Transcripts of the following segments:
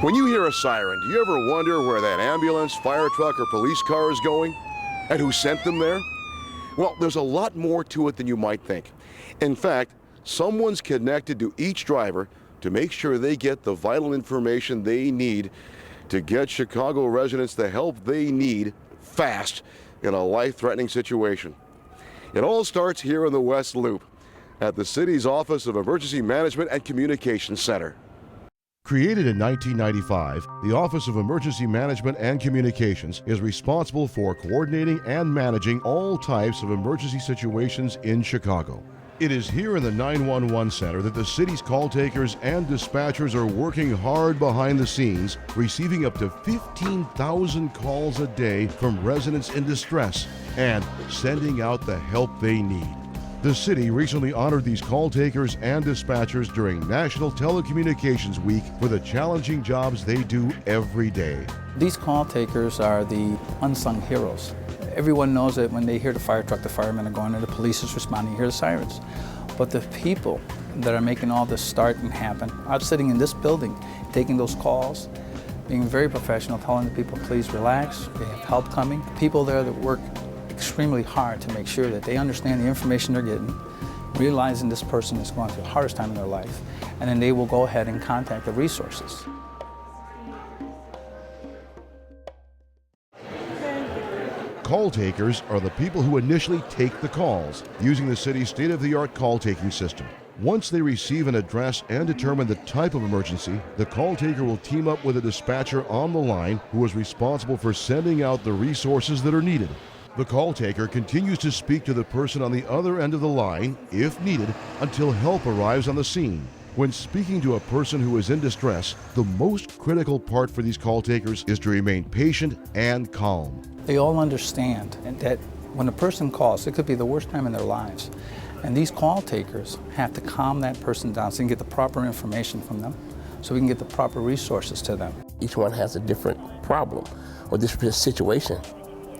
When you hear a siren, do you ever wonder where that ambulance, fire truck, or police car is going? And who sent them there? Well, there's a lot more to it than you might think. In fact, someone's connected to each driver to make sure they get the vital information they need to get Chicago residents the help they need fast in a life-threatening situation. It all starts here in the West Loop at the city's Office of Emergency Management and Communications Center. Created in 1995, the Office of Emergency Management and Communications is responsible for coordinating and managing all types of emergency situations in Chicago. It is here in the 911 Center that the city's call takers and dispatchers are working hard behind the scenes, receiving up to 15,000 calls a day from residents in distress and sending out the help they need. The city recently honored these call takers and dispatchers during National Telecommunications Week for the challenging jobs they do every day. These call takers are the unsung heroes. Everyone knows that when they hear the fire truck, the firemen are going and the police is responding, you hear the sirens. But the people that are making all this start and happen are sitting in this building, taking those calls, being very professional, telling the people, please relax, we have help coming. People there that work extremely hard to make sure that they understand the information they're getting, realizing this person is going through the hardest time in their life, and then they will go ahead and contact the resources. Call takers are the people who initially take the calls, using the city's state-of-the-art call-taking system. Once they receive an address and determine the type of emergency, the call taker will team up with a dispatcher on the line who is responsible for sending out the resources that are needed. The call taker continues to speak to the person on the other end of the line, if needed, until help arrives on the scene. When speaking to a person who is in distress, the most critical part for these call takers is to remain patient and calm. They all understand that when a person calls, it could be the worst time in their lives. And these call takers have to calm that person down so we can get the proper information from them, so we can get the proper resources to them. Each one has a different problem or different situation.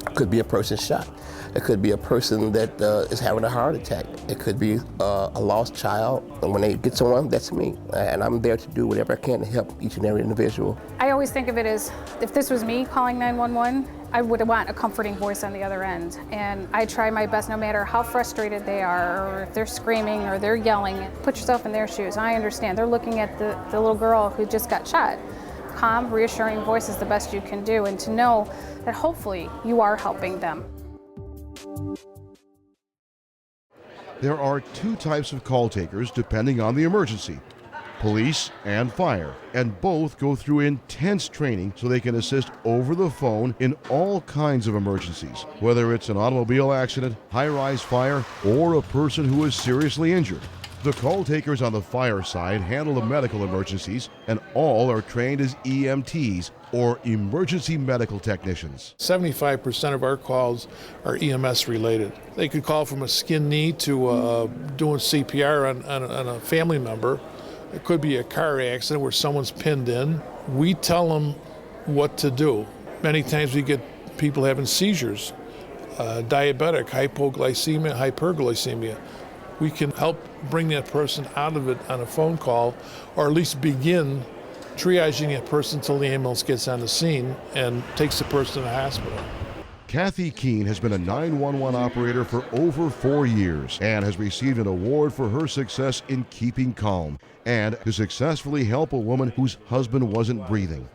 It could be a person shot. It could be a person that is having a heart attack. It could be a lost child. And when they get someone, that's me. And I'm there to do whatever I can to help each and every individual. I always think of it as, if this was me calling 911, I would want a comforting voice on the other end. And I try my best, no matter how frustrated they are, or if they're screaming or they're yelling, put yourself in their shoes. I understand. They're looking at the little girl who just got shot. Calm, reassuring voice is the best you can do, and to know that hopefully you are helping them. There are two types of call takers depending on the emergency: police and fire, and both go through intense training so they can assist over the phone in all kinds of emergencies, whether it's an automobile accident, high-rise fire, or a person who is seriously injured. The call takers on the fire side handle the medical emergencies, and all are trained as EMTs, or emergency medical technicians. 75% of our calls are EMS related. They could call from a skinned knee to doing CPR on a family member. It could be a car accident where someone's pinned in. We tell them what to do. Many times we get people having seizures, diabetic, hypoglycemia, hyperglycemia. We can help bring that person out of it on a phone call, or at least begin triaging that person until the ambulance gets on the scene and takes the person to the hospital. Cathy Keene has been a 911 operator for over 4 years and has received an award for her success in keeping calm and to successfully help a woman whose husband wasn't breathing.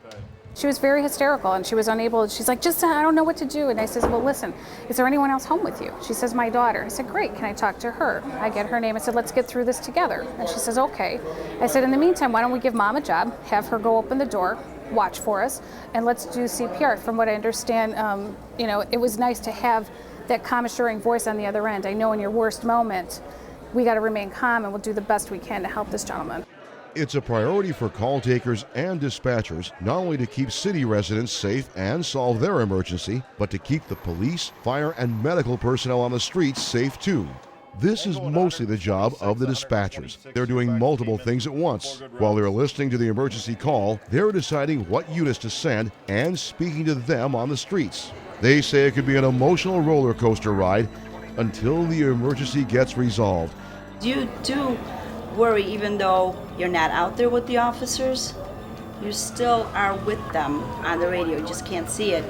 She was very hysterical and she was unable. She's like, just I don't know what to do. And I says, well, listen, is there anyone else home with you? She says, my daughter. I said, great, can I talk to her? I get her name. I said, let's get through this together. And she says, okay. I said, in the meantime, why don't we give mom a job, have her go open the door, watch for us, and let's do CPR. From what I understand, it was nice to have that calm, assuring voice on the other end. I know in your worst moment, we got to remain calm, and we'll do the best we can to help this gentleman. It's a priority for call takers and dispatchers not only to keep city residents safe and solve their emergency, but to keep the police, fire, and medical personnel on the streets safe too. This is mostly the job of the dispatchers. They're doing multiple things at once. While they're listening to the emergency call, they're deciding what units to send and speaking to them on the streets. They say it could be an emotional roller coaster ride until the emergency gets resolved. You do worry even though you're not out there with the officers, you still are with them on the radio. You just can't see it,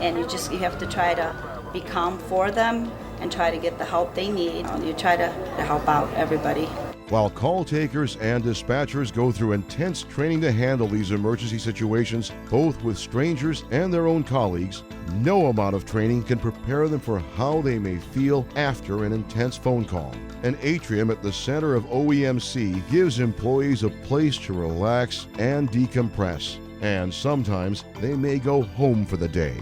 and you have to try to be calm for them and try to get the help they need. You try to help out everybody. While call takers and dispatchers go through intense training to handle these emergency situations, both with strangers and their own colleagues, no amount of training can prepare them for how they may feel after an intense phone call. An atrium at the center of OEMC gives employees a place to relax and decompress, and sometimes they may go home for the day.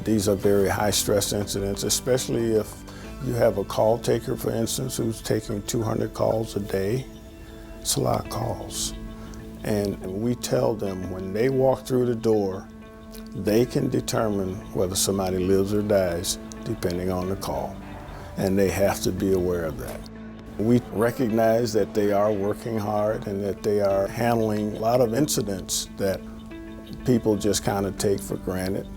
These are very high-stress incidents, especially if you have a call taker, for instance, who's taking 200 calls a day. It's a lot of calls. And we tell them when they walk through the door, they can determine whether somebody lives or dies depending on the call. And they have to be aware of that. We recognize that they are working hard and that they are handling a lot of incidents that people just kind of take for granted.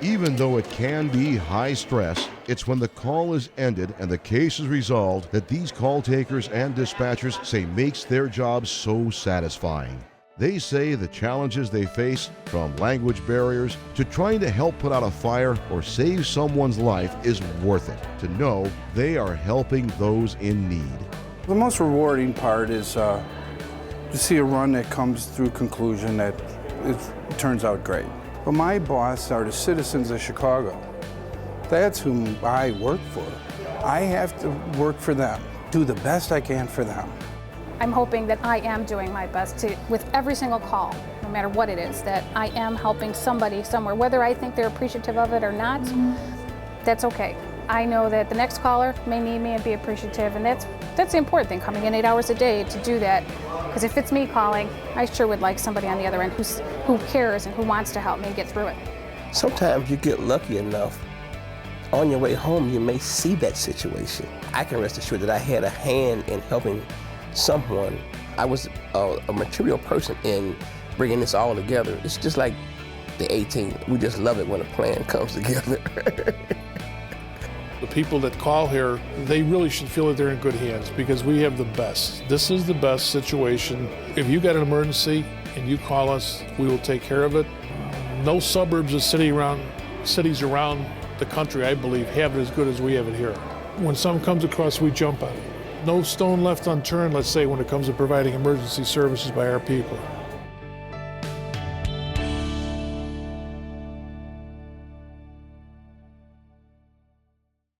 Even though it can be high stress, it's when the call is ended and the case is resolved that these call takers and dispatchers say makes their jobs so satisfying. They say the challenges they face, from language barriers to trying to help put out a fire or save someone's life, is worth it to know they are helping those in need. The most rewarding part is to see a run that comes through conclusion that it turns out great. But my boss are the citizens of Chicago. That's whom I work for. I have to work for them, do the best I can for them. I'm hoping that I am doing my best to, with every single call, no matter what it is, that I am helping somebody somewhere. Whether I think they're appreciative of it or not, that's okay. I know that the next caller may need me and be appreciative, and that's the important thing, coming in 8 hours a day to do that. Because if it's me calling, I sure would like somebody on the other end who cares and who wants to help me get through it. Sometimes you get lucky enough, on your way home you may see that situation. I can rest assured that I had a hand in helping someone. I was a material person in bringing this all together. It's just like the 18. We just love it when a plan comes together. The people that call here, they really should feel that they're in good hands because we have the best. This is the best situation. If you got an emergency and you call us, we will take care of it. No suburbs or cities around the country, I believe, have it as good as we have it here. When something comes across, we jump on it. No stone left unturned, let's say, when it comes to providing emergency services by our people.